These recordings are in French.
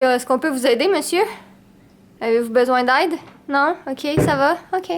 Est-ce qu'on peut vous aider, monsieur? Avez-vous besoin d'aide? Non? Ok, ça va? Ok.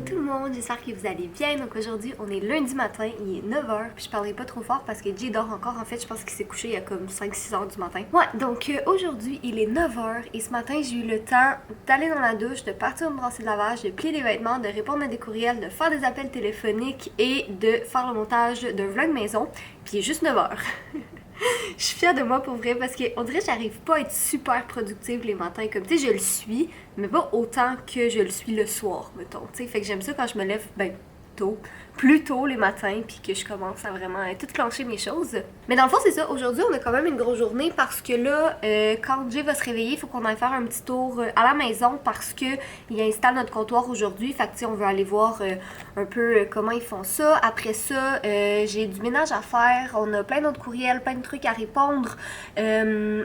Tout le monde, j'espère que vous allez bien. Donc aujourd'hui, on est lundi matin, il est 9h, puis je parlerai pas trop fort parce que Jay dort encore. En fait, je pense qu'il s'est couché il y a comme 5-6 heures du matin. Ouais, donc aujourd'hui, il est 9h et ce matin, j'ai eu le temps d'aller dans la douche, de partir me brasser de lavage, de plier des vêtements, de répondre à des courriels, de faire des appels téléphoniques et de faire le montage d'un vlog maison. Puis il est juste 9h. Je suis fière de moi pour vrai parce qu'on dirait que j'arrive pas à être super productive les matins. Comme tu sais, je le suis, mais pas autant que je le suis le soir, mettons. Tu sais, fait que j'aime ça quand je me lève, tôt, plus tôt les matins, puis que je commence à vraiment tout clencher mes choses. Mais dans le fond, c'est ça. Aujourd'hui, on a quand même une grosse journée parce que là, quand Jay va se réveiller, il faut qu'on aille faire un petit tour à la maison parce que il installe notre comptoir aujourd'hui. Fait que tu sais, on veut aller voir un peu comment ils font ça. Après ça, j'ai du ménage à faire. On a plein d'autres courriels, plein de trucs à répondre.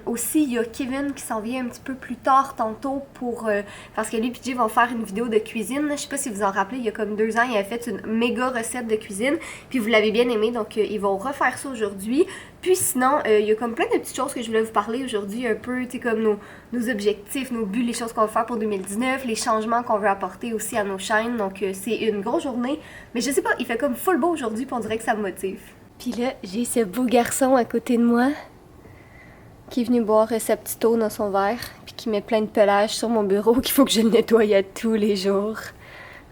Aussi, il y a Kevin qui s'en vient un petit peu plus tard tantôt pour parce que lui et Jay vont faire une vidéo de cuisine. Je sais pas si vous en rappelez, il y a comme 2 ans, il a fait une méga recette de cuisine, puis vous l'avez bien aimé, donc ils vont refaire ça aujourd'hui. Puis sinon, il y a comme plein de petites choses que je voulais vous parler aujourd'hui, un peu, tu sais, comme nos objectifs, nos buts, les choses qu'on va faire pour 2019, les changements qu'on veut apporter aussi à nos chaînes, donc c'est une grosse journée. Mais je sais pas, il fait comme full beau aujourd'hui, puis on dirait que ça me motive. Puis là, j'ai ce beau garçon à côté de moi, qui est venu boire sa petite eau dans son verre, puis qui met plein de pelage sur mon bureau, qu'il faut que je le nettoie à tous les jours.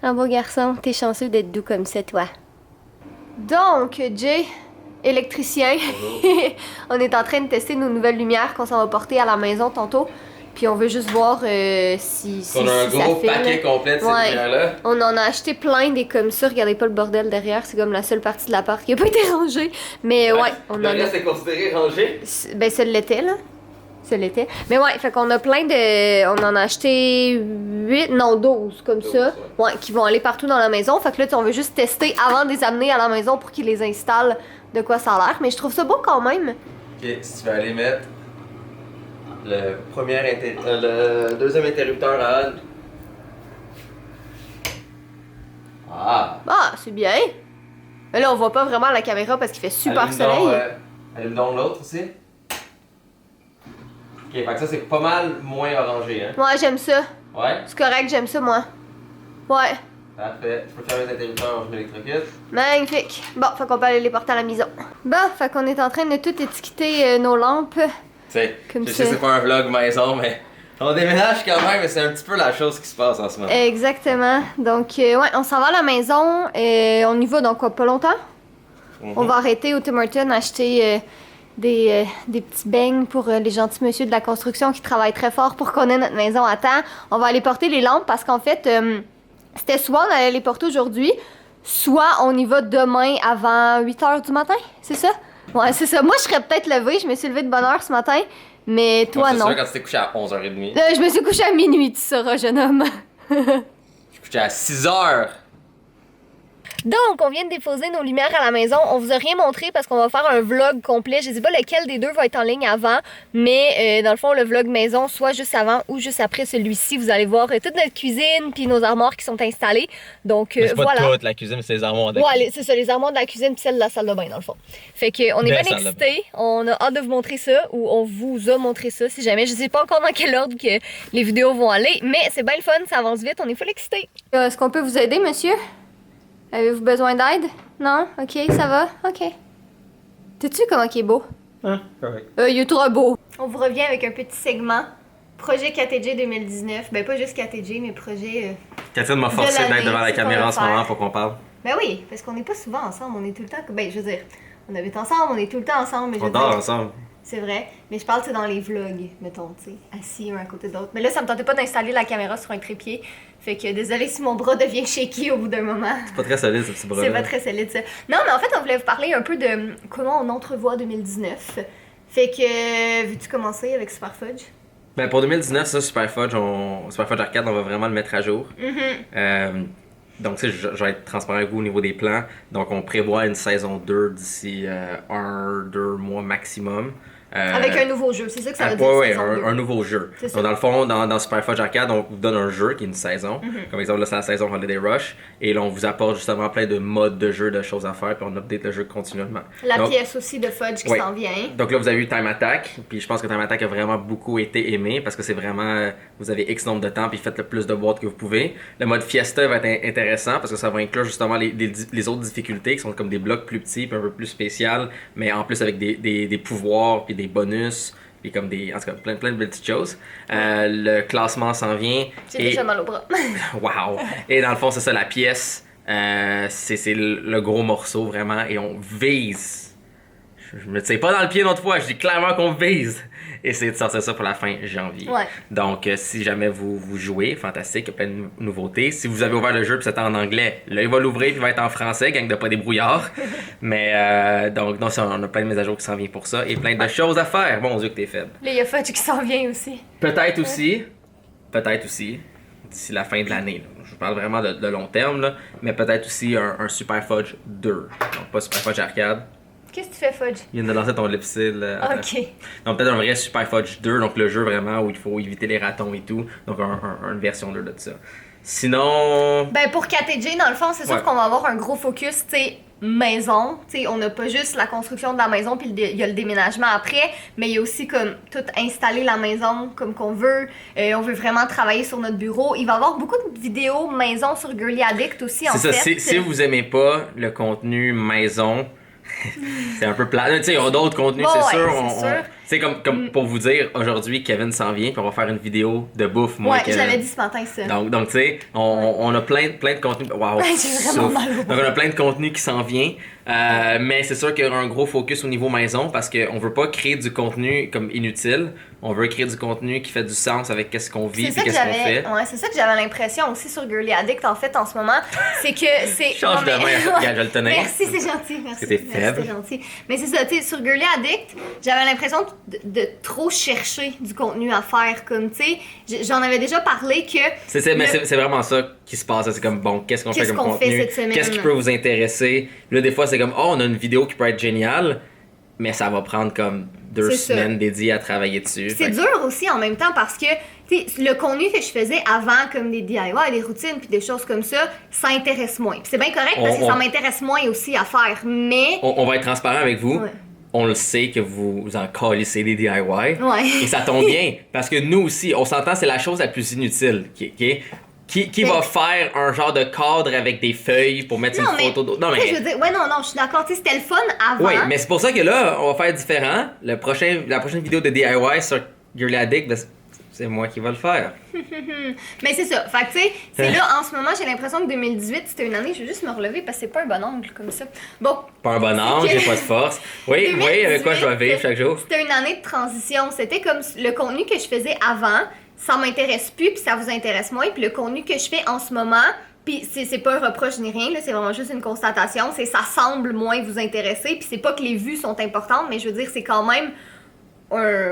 Un beau garçon, t'es chanceux d'être doux comme ça, toi. Donc, Jay, électricien, on est en train de tester nos nouvelles lumières qu'on s'en va porter à la maison tantôt. Puis on veut juste voir si on a un si gros ça file. paquet complet de ces lumières-là. On en a acheté plein des comme ça. Regardez pas le bordel derrière. C'est comme la seule partie de l'appart qui a pas été rangée. Mais ouais, on le en reste a... est considéré rangé. Ben, ça l'était, là. Ça l'était. Mais ouais, fait qu'on a plein de... On en a acheté 8, non 12 comme 12, ça. Ouais, qui vont aller partout dans la maison. Fait que là, on veut juste tester avant de les amener à la maison pour qu'ils les installent de quoi ça a l'air. Mais je trouve ça beau quand même. Ok, si tu veux aller mettre le deuxième interrupteur à on. Ah! Ah, c'est bien. Mais là, on voit pas vraiment la caméra parce qu'il fait super Allume soleil. donc, allume donc l'autre aussi. Ok, fait que ça c'est pas mal moins orangé, hein? Ouais, j'aime ça. Ouais? C'est correct, j'aime ça, moi. Ouais. Parfait. Tu peux fermer les interrupteurs, je m'électrocute. Magnifique. Bon, fait qu'on peut aller les porter à la maison. Bon, fait qu'on est en train de tout étiqueter nos lampes. Tu sais, Comme je ça. sais c'est pas un vlog maison, mais on déménage quand même, mais c'est un petit peu la chose qui se passe en ce moment. Exactement. Donc, ouais, on s'en va à la maison. On y va dans quoi, pas longtemps? On va arrêter au Tim Hortons acheter des petits beignes pour les gentils monsieur de la construction qui travaillent très fort pour qu'on ait notre maison à temps. On va aller porter les lampes parce qu'en fait, c'était soit on allait les porter aujourd'hui, soit on y va demain avant 8h du matin, c'est ça? Ouais, c'est ça. Moi, je serais peut-être levée. Je me suis levée de bonne heure ce matin, mais toi, non. C'est sûr quand tu t'es couché à 11h30. Je me suis couchée à minuit, tu sauras, jeune homme. Je suis couché à 6h. Donc, on vient de déposer nos lumières à la maison. On vous a rien montré parce qu'on va faire un vlog complet. Je sais pas lequel des deux va être en ligne avant, mais dans le fond, le vlog maison, soit juste avant ou juste après celui-ci, vous allez voir toute notre cuisine puis nos armoires qui sont installées. Donc, c'est voilà. pas toute la cuisine, mais c'est les armoires de Ouais, c'est ça, les armoires de la cuisine puis celle de la salle de bain, dans le fond. Fait que on est bien excités. On a hâte de vous montrer ça ou on vous a montré ça si jamais. Je sais pas encore dans quel ordre que les vidéos vont aller, mais c'est bien le fun, ça avance vite, on est full excités. Est-ce qu'on peut vous aider, monsieur? Avez-vous besoin d'aide? Non? Ok, ça va? Ok. T'as-tu comment il est beau? Hein? Correct. Il est trop beau. On vous revient avec un petit segment. Projet KTG 2019. Ben pas juste KTG, mais projet... Catherine m'a forcé d'être devant la caméra en ce moment faire. pour qu'on parle. Ben oui, parce qu'on n'est pas souvent ensemble. On est tout le temps... Ben je veux dire, on habite ensemble, on est tout le temps ensemble. Mais je On veux dort dire, ensemble. c'est vrai. Mais je parle, c'est dans les vlogs, mettons, tu sais, assis un à côté de l'autre. Mais là, ça me tentait pas d'installer la caméra sur un trépied. Fait que désolé si mon bras devient shaky au bout d'un moment. C'est pas très solide ce petit bras. C'est pas très solide ça. Non, mais en fait, on voulait vous parler un peu de comment on entrevoit 2019. Fait que, veux-tu commencer avec Super Fudge? Ben pour 2019, ça, Super Fudge Arcade, on va vraiment le mettre à jour. Donc, tu sais, je vais être transparent avec vous au niveau des plans. Donc, on prévoit une saison 2 d'ici 1-2 mois maximum. Avec un nouveau jeu, c'est ça que ça veut dire. Ouais, un nouveau jeu. Donc, dans le fond, dans Super Fudge Arcade, on vous donne un jeu qui est une saison. Comme exemple, là, c'est la saison Holiday Rush. Et là, on vous apporte justement plein de modes de jeu, de choses à faire, puis on update le jeu continuellement. La pièce aussi de Fudge qui s'en vient. Donc là, vous avez eu Time Attack. Puis je pense que Time Attack a vraiment beaucoup été aimé parce que c'est vraiment. Vous avez X nombre de temps, puis faites le plus de boîtes que vous pouvez. Le mode Fiesta va être intéressant parce que ça va inclure justement les autres difficultés qui sont comme des blocs plus petits, puis un peu plus spéciales, mais en plus avec des pouvoirs, puis des bonus. Puis comme en tout cas, plein de petites choses. Le classement s'en vient. J'ai déjà mal au bras. Wow! Et dans le fond, c'est ça, la pièce. C'est le gros morceau, vraiment. Et on vise. Je me tire pas dans le pied une autre fois. Je dis clairement qu'on vise. Essayer de sortir ça pour la fin janvier. Ouais. Donc, si jamais vous jouez, fantastique, il y a plein de nouveautés. Si vous avez ouvert le jeu et c'est en anglais, là, il va l'ouvrir et il va être en français, gang de pas des brouillards. Mais, donc, on a plein de mises à jour qui s'en viennent pour ça et plein de choses à faire. Bon Dieu que t'es faible. Là, il y a Fudge qui s'en vient aussi. Peut-être aussi, d'ici la fin de l'année. Je parle vraiment de long terme, là, mais peut-être aussi un Super Fudge 2. Donc, pas Super Fudge Arcade. Qu'est-ce que tu fais, Fudge? Il vient de lancer ton lipsil. Ok. Donc peut-être un vrai Super Fudge 2, donc le jeu vraiment où il faut éviter les ratons et tout. Donc une version 2 de ça. Sinon... Ben pour KTG, dans le fond, c'est sûr qu'on va avoir un gros focus, tu sais, maison. Tu sais, on n'a pas juste la construction de la maison puis il y a le déménagement après, mais il y a aussi comme tout installer la maison comme qu'on veut. On veut vraiment travailler sur notre bureau. Il va y avoir beaucoup de vidéos maison sur Girly Addict aussi, en fait. C'est ça, si vous aimez pas le contenu maison... c'est un peu plat. Tu sais, il y a d'autres contenus, c'est sûr. C'est comme pour vous dire, aujourd'hui, Kevin s'en vient, puis on va faire une vidéo de bouffe, moi, Kevin. Je l'avais dit ce matin, ça. Donc tu sais, on a plein de contenus. Waouh! J'ai vraiment mal au bras. Donc, on a plein de contenus qui s'en vient. Mais c'est sûr qu'il y aura un gros focus au niveau maison parce qu'on veut pas créer du contenu comme inutile. On veut créer du contenu qui fait du sens avec qu'est-ce qu'on vit et qu'est-ce qu'on fait. Ouais, c'est ça que j'avais l'impression aussi sur Girly Addict en fait en ce moment. C'est que c'est. Change de main, je le tenais. Merci, c'est gentil. Merci. C'était faible. C'est gentil. Mais c'est ça, tu sais, sur Girly Addict, j'avais l'impression de trop chercher du contenu à faire. Comme, tu sais, j'en avais déjà parlé que. C'est vraiment ça qui se passe. C'est comme, bon, qu'est-ce qu'on fait comme contenu? Cette semaine? Qu'est-ce qui peut vous intéresser? Là, des fois, c'est comme, oh, on a une vidéo qui peut être géniale, mais ça va prendre comme 2 semaines dédiées à travailler dessus. C'est dur aussi en même temps parce que le contenu que je faisais avant, comme des DIY, des routines puis des choses comme ça intéresse moins. Puis c'est bien correct parce que ça m'intéresse moins aussi à faire, mais... On va être transparent avec vous. Ouais. On le sait que vous en calissez des DIY. Ouais. Et ça tombe bien parce que nous aussi, on s'entend, c'est la chose la plus inutile. Qui va faire un genre de cadre avec des feuilles pour mettre une photo d'autre? Non, mais. Je veux dire, je suis d'accord, c'était le fun avant. Oui, mais c'est pour ça que là, on va faire différent. La prochaine vidéo de DIY sur Girly Addict, c'est moi qui va le faire. Mais c'est ça. Fait que, tu sais, c'est là, en ce moment, j'ai l'impression que 2018, c'était une année, je vais juste me relever parce que c'est pas un bon angle comme ça. Bon. Pas un bon angle, j'ai pas de force. Oui, avec quoi je dois vivre chaque jour. C'était une année de transition. C'était comme le contenu que je faisais avant. Ça m'intéresse plus, puis ça vous intéresse moins. Puis le contenu que je fais en ce moment, puis c'est pas un reproche ni rien, là, c'est vraiment juste une constatation, c'est ça semble moins vous intéresser. Puis c'est pas que les vues sont importantes, mais je veux dire, c'est quand même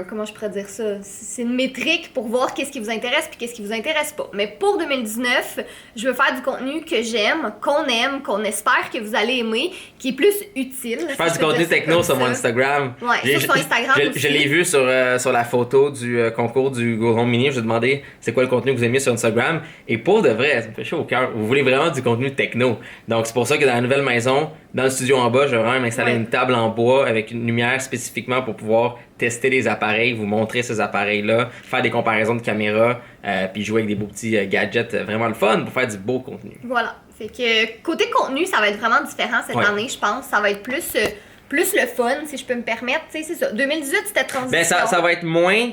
comment je pourrais dire ça? C'est une métrique pour voir qu'est-ce qui vous intéresse puis qu'est-ce qui vous intéresse pas. Mais pour 2019, je veux faire du contenu que j'aime, qu'on aime, qu'on espère que vous allez aimer, qui est plus utile. Je fais du contenu techno sur mon Instagram. Ouais, sur Instagram aussi. Je l'ai vu sur la photo du concours du Go Home Mini. Je me demandais c'est quoi le contenu que vous aimiez sur Instagram. Et pour de vrai, ça me fait chaud au cœur. Vous voulez vraiment du contenu techno. Donc c'est pour ça que dans la nouvelle maison, dans le studio en bas, je vais vraiment m'installer une table en bois avec une lumière spécifiquement pour pouvoir tester les appareils, vous montrer ces appareils-là, faire des comparaisons de caméra, puis jouer avec des beaux petits gadgets, vraiment le fun pour faire du beau contenu. Voilà. Fait que côté contenu, ça va être vraiment différent cette année, je pense. Ça va être plus le fun, si je peux me permettre. Tu sais, c'est ça. 2018, c'était transition. Ben, ça va être moins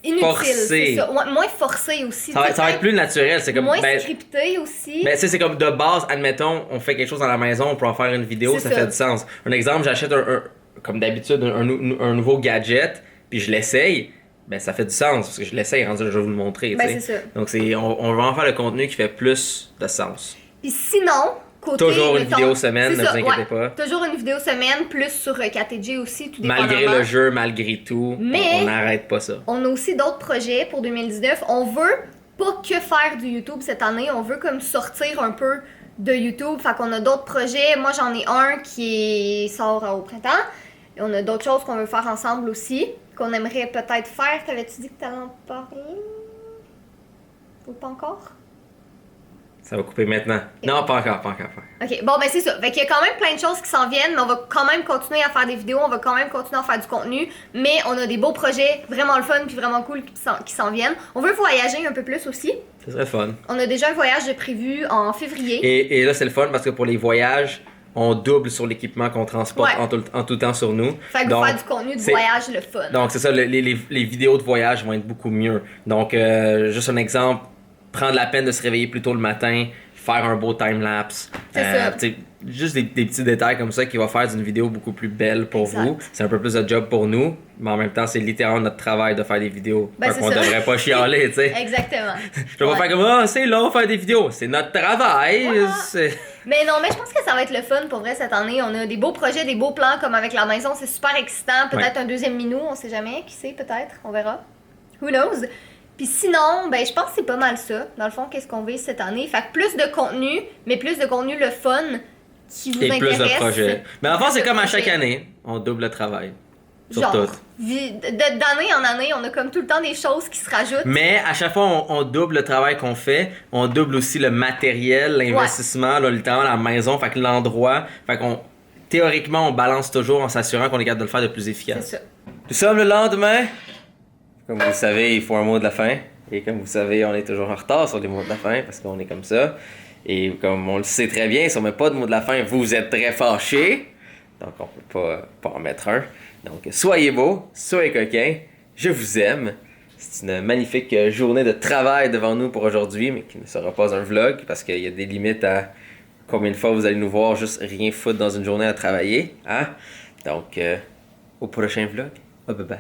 inutile, forcé. C'est ça. Moins forcé aussi. Ça va être plus naturel. C'est comme, moins scripté aussi. Ben, c'est comme de base, admettons, on fait quelque chose dans la maison, on peut en faire une vidéo, ça fait du sens. Un exemple, j'achète comme d'habitude, un nouveau gadget, puis je l'essaye, ben ça fait du sens, parce que je l'essaye, je vais vous le montrer. Ben, c'est ça. Donc on va en faire le contenu qui fait plus de sens. Puis sinon, côté... Toujours une vidéo semaine, ne vous inquiétez pas. Toujours une vidéo semaine, plus sur KTG aussi, tout dépendamment. Malgré le jeu, malgré tout, on n'arrête pas ça. On a aussi d'autres projets pour 2019. On veut pas que faire du YouTube cette année, on veut comme sortir un peu de YouTube, fait qu'on a d'autres projets. Moi, j'en ai un qui sort au printemps. Et on a d'autres choses qu'on veut faire ensemble aussi, qu'on aimerait peut-être faire. T'avais-tu dit que t'allais en parler? Ou pas encore? Ça va couper maintenant. Non, pas encore. Ok, bon, ben c'est ça. Fait qu'il y a quand même plein de choses qui s'en viennent, mais on va quand même continuer à faire des vidéos, on va quand même continuer à faire du contenu, mais on a des beaux projets vraiment le fun puis vraiment cool qui s'en viennent. On veut voyager un peu plus aussi. Ce serait fun. On a déjà un voyage de prévu en février. Et là, c'est le fun parce que pour les voyages, on double sur l'équipement qu'on transporte en tout temps sur nous. Fait que donc, faire du contenu de voyage, le fun. Donc, c'est ça, les vidéos de voyage vont être beaucoup mieux. Donc, juste un exemple, prendre la peine de se réveiller plus tôt le matin, faire un beau time-lapse. C'est ça. Juste des petits détails comme ça qui vont faire d'une vidéo beaucoup plus belle pour vous. C'est un peu plus de job pour nous, mais en même temps, c'est littéralement notre travail de faire des vidéos. Ben, on devrait pas chialer, tu sais. Exactement. Je vais pas faire comme, c'est long faire des vidéos. C'est notre travail. Mais non, mais je pense que ça va être le fun pour vrai cette année. On a des beaux projets, des beaux plans comme avec la maison. C'est super excitant. Peut-être un deuxième minou, on sait jamais. Qui sait, peut-être. On verra. Who knows? Puis sinon, ben je pense que c'est pas mal ça. Dans le fond, qu'est-ce qu'on veut cette année? Fait que plus de contenu, mais plus de contenu le fun qui vous intéresse. Et plus de projets. Mais en fait, c'est comme à chaque année. On double le travail. Sur genre, tout. D'année en année, on a comme tout le temps des choses qui se rajoutent. Mais à chaque fois, on double le travail qu'on fait. On double aussi le matériel, l'investissement, là, littéralement la maison, fait que l'endroit. Fait qu'on, théoriquement, on balance toujours en s'assurant qu'on est capable de le faire de plus efficace. C'est ça. Nous sommes le lendemain. Comme vous le savez, il faut un mot de la fin. Et comme vous savez, on est toujours en retard sur les mots de la fin parce qu'on est comme ça. Et comme on le sait très bien, si on met pas de mot de la fin, vous êtes très fâchés. Donc on peut pas en mettre un. Donc soyez beaux, soyez coquins, je vous aime. C'est une magnifique journée de travail devant nous pour aujourd'hui, mais qui ne sera pas un vlog parce qu'il y a des limites à combien de fois vous allez nous voir juste rien foutre dans une journée à travailler. Hein? Donc au prochain vlog. Bye bye.